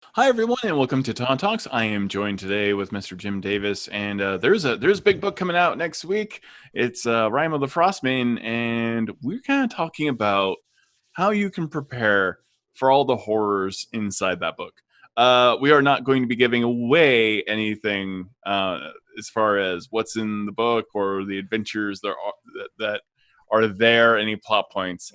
Hi everyone, and welcome to Ton Talks. I am joined today with Mr. Jim Davis, and there's a big book coming out next week. It's Rime of the Frostmaiden, and we're kind of talking about how you can prepare for all the horrors inside that book. We are not going to be giving away anything as far as what's in the book or the adventures that are there, any plot points.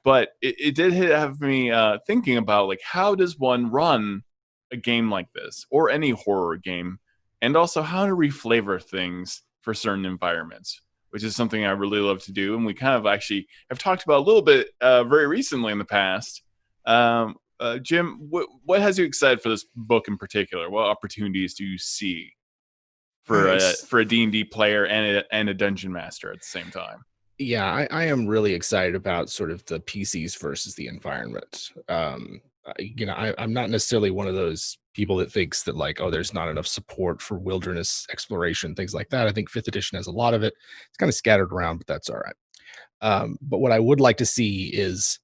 But it did have me thinking about like how does one run a game like this or any horror game, and also how to reflavor things for certain environments, which is something I really love to do. And we kind of actually have talked about a little bit very recently in the past. Jim, what has you excited for this book in particular? What opportunities do you see for Nice. a D&D player and a dungeon master at the same time? Yeah, I am really excited about sort of the PCs versus the environment. I'm not necessarily one of those people that thinks that like, oh, there's not enough support for wilderness exploration, things like that. I think fifth edition has a lot of it. It's kind of scattered around, but that's all right. But what I would like to see is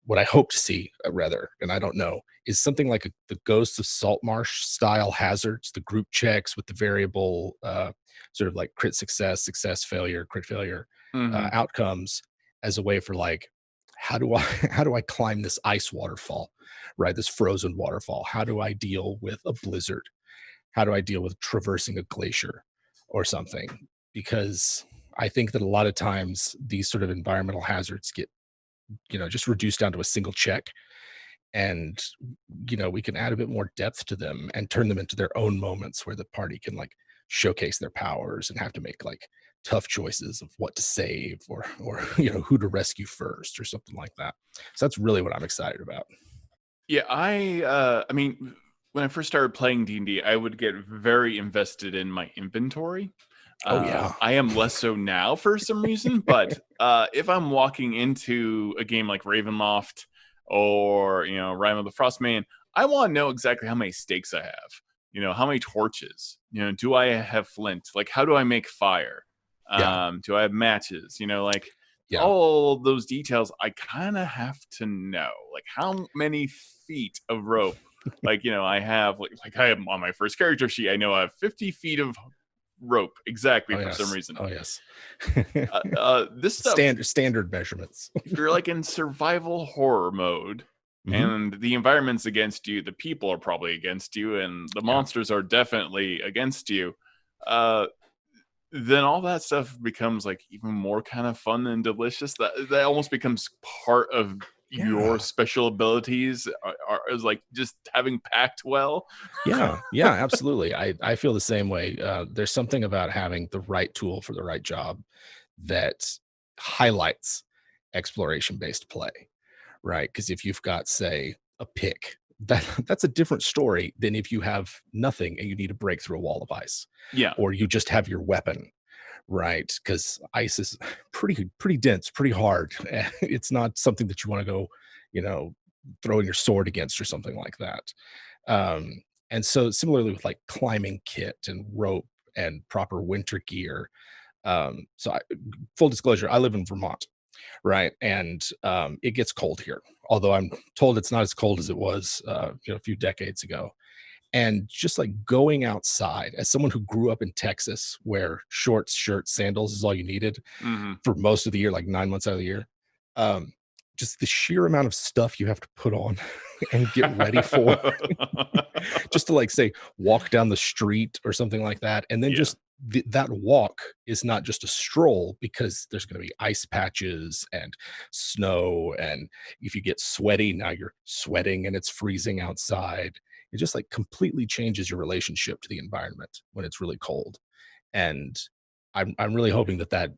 what I hope to see, rather, and I don't know, is something like the Ghosts of Saltmarsh style hazards, the group checks with the variable sort of like crit success, success failure, crit failure Mm-hmm. outcomes as a way for like, how do I how do I climb this ice waterfall, right? This frozen waterfall. How do I deal with a blizzard? How do I deal with traversing a glacier or something? Because I think that a lot of times these sort of environmental hazards get just reduced down to a single check, and we can add a bit more depth to them and turn them into their own moments where the party can like showcase their powers and have to make like tough choices of what to save or who to rescue first or something like that. So that's really what I'm excited about. Yeah, I mean, when I first started playing D&D, I would get very invested in my inventory. Oh yeah. I am less so now for some reason, but if I'm walking into a game like Ravenloft or Rime of the Frostman, I want to know exactly how many stakes I have. How many torches? Do I have flint? Like, how do I make fire? Yeah. Do I have matches? Like Yeah. all those details I kind of have to know. Like how many feet of rope? Like, I have like I am on my first character sheet. I know I have 50 feet of rope exactly Oh for some yes. reason. Oh yes. This stuff, Standard measurements. if you're like in survival horror mode Hmm. and the environment's against you, the people are probably against you, and the Yeah. monsters are definitely against you. Uh, then all that stuff becomes like even more kind of fun and delicious. That almost becomes part of your Yeah. special abilities is like just having packed well. Yeah, yeah, absolutely. I feel the same way. There's something about having the right tool for the right job that highlights exploration-based play, right? Because if you've got, say, a pick, that's a different story than if you have nothing and you need to break through a wall of ice, Yeah. or you just have your weapon, right? Because ice is pretty dense, pretty hard. It's not something that you want to go, you know, throwing your sword against or something like that. And so similarly with like climbing kit and rope and proper winter gear. Full disclosure, I live in Vermont, right? And it gets cold here, although I'm told it's not as cold as it was, a few decades ago. And just like going outside as someone who grew up in Texas, where shorts, shirts, sandals is all you needed Hmm. for most of the year, like 9 months out of the year. Um, just the sheer amount of stuff you have to put on and get ready for just to like say walk down the street or something like that, and then Yeah. just that walk is not just a stroll because there's going to be ice patches and snow, and if you get sweaty now you're sweating and it's freezing outside. It just like completely changes your relationship to the environment when it's really cold. And I'm really hoping that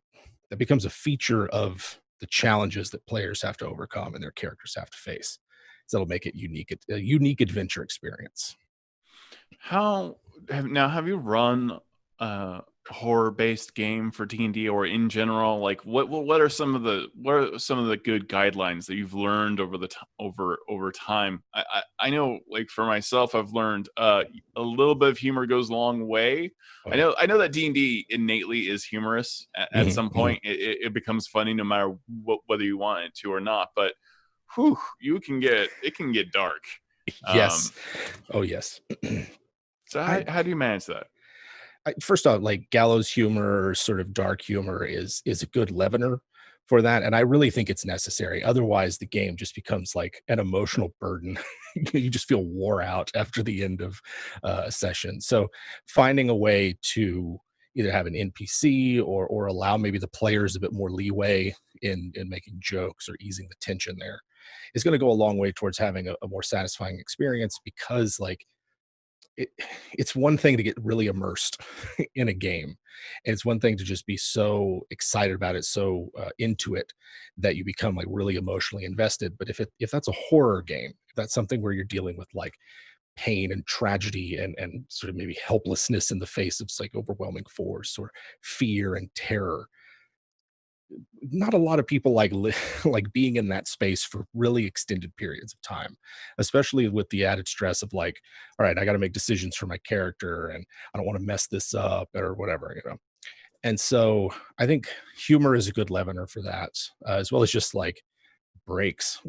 becomes a feature of the challenges that players have to overcome and their characters have to face. So that'll make it a unique adventure experience. How have you run a horror based game for D&D or in general? Like what are some of the good guidelines that you've learned over over time? I know like for myself I've learned a little bit of humor goes a long way. Oh yeah. I know that D&D innately is humorous at Mhm, some mhm. point. It becomes funny no matter whether you want it to or not, but whew, it can get dark. Yes. Oh, yes. So I, how do you manage that? first off, like gallows humor or sort of dark humor is a good leavener for that, and I really think it's necessary. Otherwise, the game just becomes like an emotional burden. You just feel wore out after the end of a session. So, finding a way to either have an NPC or allow maybe the players a bit more leeway in making jokes or easing the tension there is going to go a long way towards having a more satisfying experience because like it, it's one thing to get really immersed in a game, and it's one thing to just be so excited about it, so into it that you become like really emotionally invested. But if that's a horror game, if that's something where you're dealing with like pain and tragedy and sort of maybe helplessness in the face of like overwhelming force or fear and terror, not a lot of people like like being in that space for really extended periods of time, especially with the added stress of like, all right, I got to make decisions for my character and I don't want to mess this up or whatever, you know. And so I think humor is a good leavener for that, as well as just like breaks.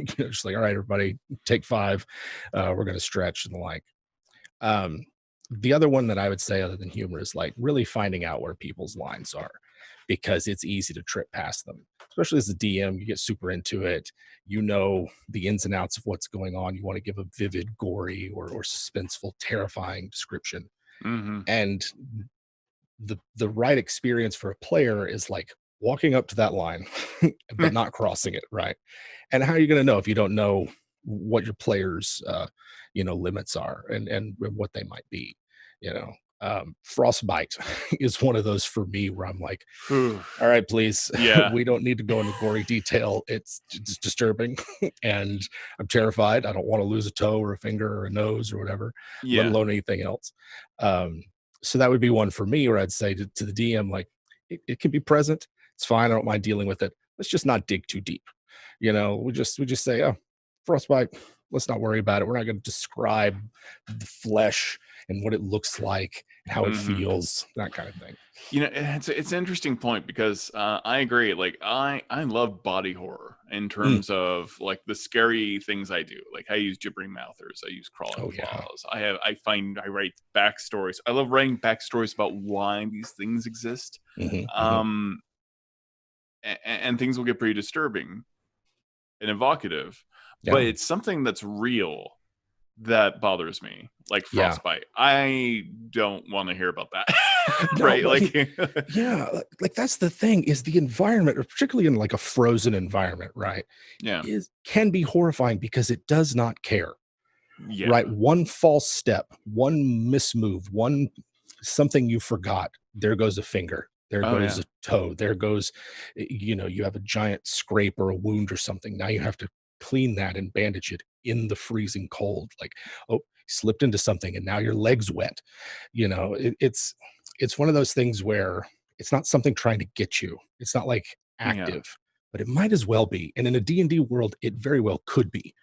Just like, all right, everybody, take five. We're going to stretch and the like. Um, the other one that I would say, other than humor, is like really finding out where people's lines are because it's easy to trip past them, especially as a DM. You get super into it, you know the ins and outs of what's going on. You want to give a vivid, gory, or suspenseful, terrifying description. Mm-hmm. And the right experience for a player is like walking up to that line, but not crossing it, right? And how are you going to know if you don't know what your players limits are and what they might be, you know? Frostbite is one of those for me where I'm like, Whew. all right, please, Yeah. we don't need to go into gory detail. It's just disturbing and I'm terrified. I don't want to lose a toe or a finger or a nose or whatever, let Yeah. alone anything else. um, so that would be one for me where I'd say to the DM, like, it can be present. It's fine. I don't mind dealing with it. Let's just not dig too deep. We just say, oh, frostbite. Let's not worry about it. We're not going to describe the flesh and what it looks like and how it Mm-hmm. feels, that kind of thing. It's an interesting point because I agree. Like I love body horror in Mm. terms of like the scary things I do. Like I use gibbering mouthers, I use crawling Oh yeah. claws. I write backstories. I love writing backstories about why these things exist. Hmm. Hmm. Um, and things will get pretty disturbing and evocative, but Yeah. it's something that's real that bothers me, like Yeah. frostbite. I don't want to hear about that. No, Right, but like yeah, like that's the thing is the environment, or particularly in like a frozen environment, right? yeah, Is can be horrifying because it does not care. yeah, Right? One false step, one mismove, one something you forgot. There goes a finger. There oh goes yeah. a toe. There goes, you have a giant scrape or a wound or something. Now you have to clean that and bandage it in the freezing cold. Like, oh, slipped into something and now your leg's wet. It's one of those things where it's not something trying to get you. It's not like Yeah. active, but it might as well be. And in a D&D world, it very well could be.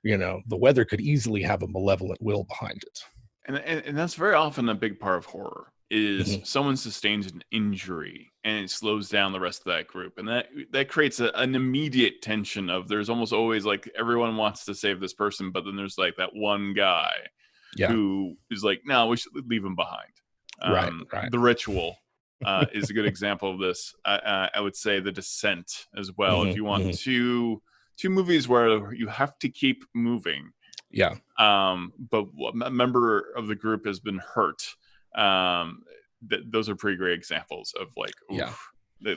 The weather could easily have a malevolent will behind it. And that's very often a big part of horror is Mhm. someone sustains an injury and it slows down the rest of that group, and that creates an immediate tension of there's almost always like everyone wants to save this person, but then there's like that one guy Yeah. who is like, no, we should leave him behind. Right, right. The Ritual is a good example of this. I would say The Descent as well. If Mhm, you want mhm. two movies where you have to keep moving, Yeah, but a member of the group has been hurt. Those are pretty great examples of like, yeah, oof,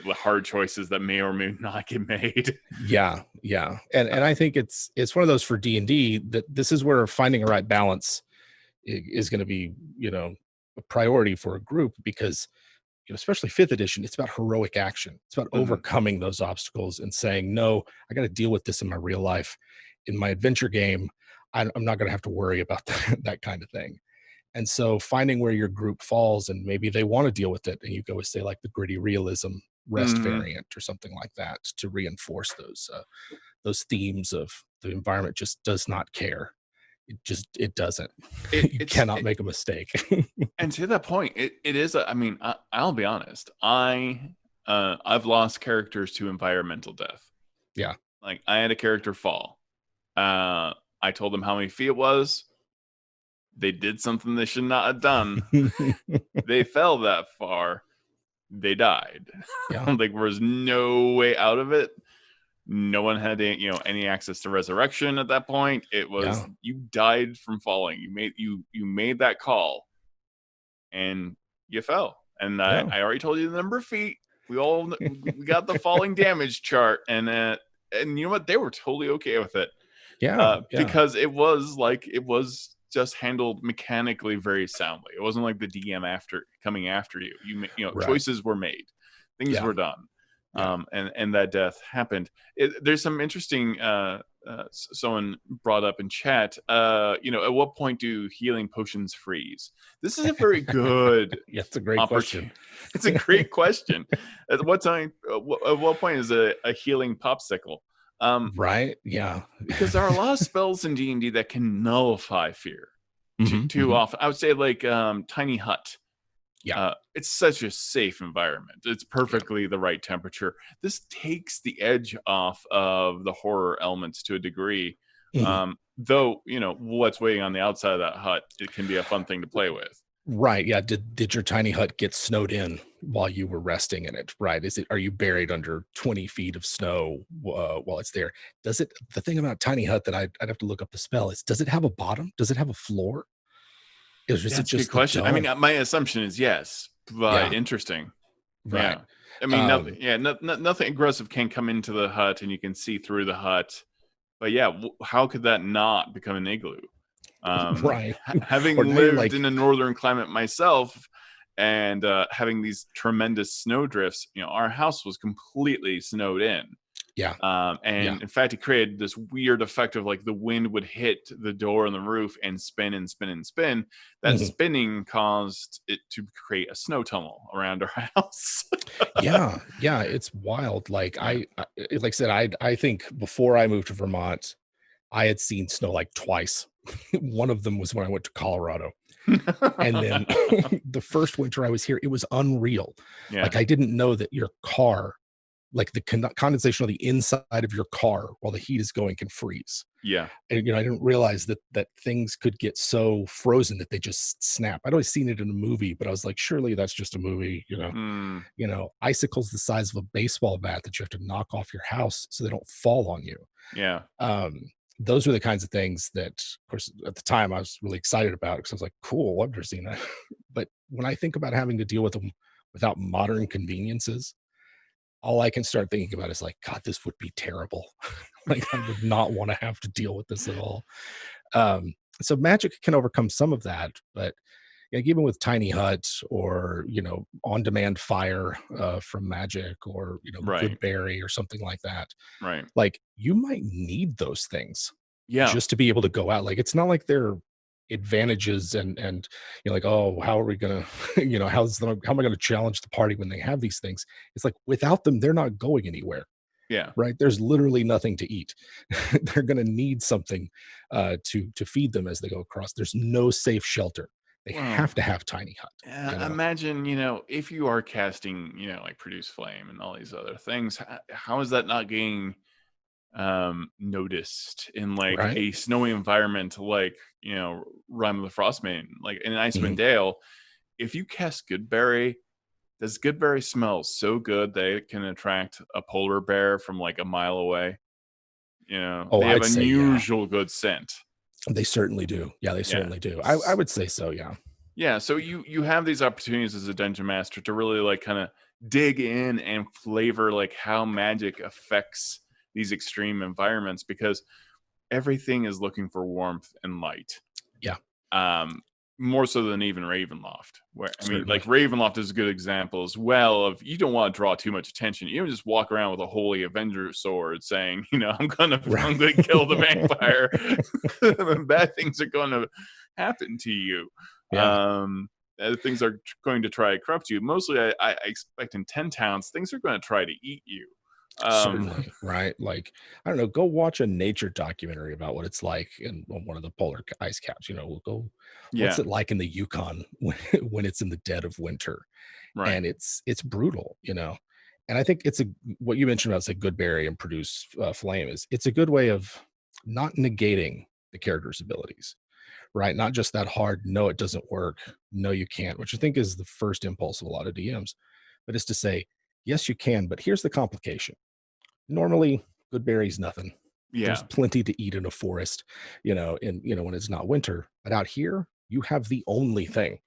the hard choices that may or may not get made. yeah, yeah, and I think it's one of those for D&D that this is where finding a right balance is gonna be, a priority for a group because, especially 5th edition, it's about heroic action. It's about Mhm. overcoming those obstacles and saying, "No, I gotta deal with this in my real life. In my adventure game, I'm not gonna have to worry about that kind of thing." And so finding where your group falls and maybe they want to deal with it and you go with say like the gritty realism rest Mhm. variant or something like that to reinforce those themes of the environment just does not care. It doesn't. It, You it's cannot it, make a mistake. and to that point, it is. I mean, I'll be honest. I've lost characters to environmental death. Yeah. Like I had a character fall. I told them how many feet it was. They did something they should not have done. They fell that far. They died. Yeah. Like, there was no way out of it. No one had any access to resurrection at that point. It was, Yeah. you died from falling. You made that call, and you fell. And Yeah. I already told you the number of feet. We got the falling damage chart, and you know what? They were totally okay with it. Yeah. Because it was just handled mechanically very soundly. It wasn't like the DM coming after you. Right. Choices were made, things were done, and that death happened. There's some interesting. Someone brought up in chat. At what point do healing potions freeze? This is a very good. Yeah, it's a great question. It's a great question. At what time? At what point is a healing popsicle? Right? Yeah. Because there are a lot of spells in D&D that can nullify fear too often. I would say like Tiny Hut. Yeah. It's such a safe environment. It's perfectly the right temperature. This takes the edge off of the horror elements to a degree. Though, what's waiting on the outside of that hut, it can be a fun thing to play with. Right. Yeah. Did your tiny hut get snowed in while you were resting in it? Right. Are you buried under 20 feet of snow while it's there? The thing about tiny hut that I'd have to look up the spell is, does it have a bottom? Does it have a floor? Is it That's a just good question. the I dome? mean, my assumption is yes, but interesting. Right. Yeah. I mean, nothing aggressive can come into the hut and you can see through the hut. But yeah, how could that not become an igloo? Right. Having lived in a northern climate myself, and having these tremendous snow drifts, our house was completely snowed in. Yeah. In fact, it created this weird effect of like the wind would hit the door and the roof and spin and spin and spin. That spinning caused it to create a snow tunnel around our house. Yeah. It's wild. Like like I said, I think before I moved to Vermont, I had seen snow like twice. One of them was when I went to Colorado. And then the first winter I was here, it was unreal. Yeah. Like, I didn't know that your car, like the condensation of the inside of your car while the heat is going, can freeze. Yeah. And I didn't realize that things could get so frozen that they just snap. I'd always seen it in a movie, but I was like, surely that's just a movie. Icicles the size of a baseball bat that you have to knock off your house so they don't fall on you. Yeah. Those were the kinds of things that, of course, at the time I was really excited about, because I was like, cool, I've never seen that. But when I think about having to deal with them without modern conveniences, all I can start thinking about is like, God, this would be terrible. Like, I would not want to have to deal with this at all. So magic can overcome some of that, but even with tiny hut or on-demand fire from magic, or good berry or something like that, right? Like, you might need those things, yeah, just to be able to go out. Like, it's not like they're advantages and like, oh, how are we gonna how am I gonna challenge the party when they have these things? It's like, without them, they're not going anywhere. Yeah. Right. There's literally nothing to eat. They're going to need something to feed them as they go across. There's no safe shelter. They have to have tiny hut. Imagine, if you are casting, like produce flame and all these other things, how is that not getting noticed in like a snowy environment, like, Rime of the Frostmaiden, like in Icewind Dale? If you cast Goodberry, does Goodberry smell so good that it can attract a polar bear from like a mile away? They have unusual good scent. They certainly do. Yeah, they certainly do. I would say so. Yeah. Yeah. So you have these opportunities as a dungeon master to really like kind of dig in and flavor like how magic affects these extreme environments, because everything is looking for warmth and light. Yeah. More so than even Ravenloft, where like Ravenloft is a good example as well of, you don't want to draw too much attention. You don't just walk around with a holy Avenger sword saying, I'm gonna kill the vampire. Bad things are going to happen to you. Yeah. Things are going to try to corrupt you. Mostly, I expect in 10 towns, things are going to try to eat you. Certainly, right? Like, I don't know, go watch a nature documentary about what it's like in one of the polar ice caps. We'll go, what's it like in the Yukon when it's in the dead of winter? Right. And it's brutal, And I think what you mentioned about, say, Goodberry and produce flame, it's a good way of not negating the character's abilities, right? Not just that hard, no, it doesn't work, no, you can't, which I think is the first impulse of a lot of DMs, but it's to say, yes, you can, but here's the complication. Normally, good berries, nothing. There's Yeah. plenty to eat in a forest, when it's not winter. But out here, you have the only thing.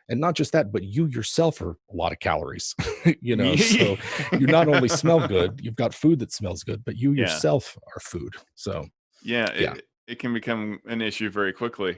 And not just that, but you yourself are a lot of calories, so you not only smell good, you've got food that smells good, but you Yeah. yourself are food. So Yeah, yeah, it can become an issue very quickly.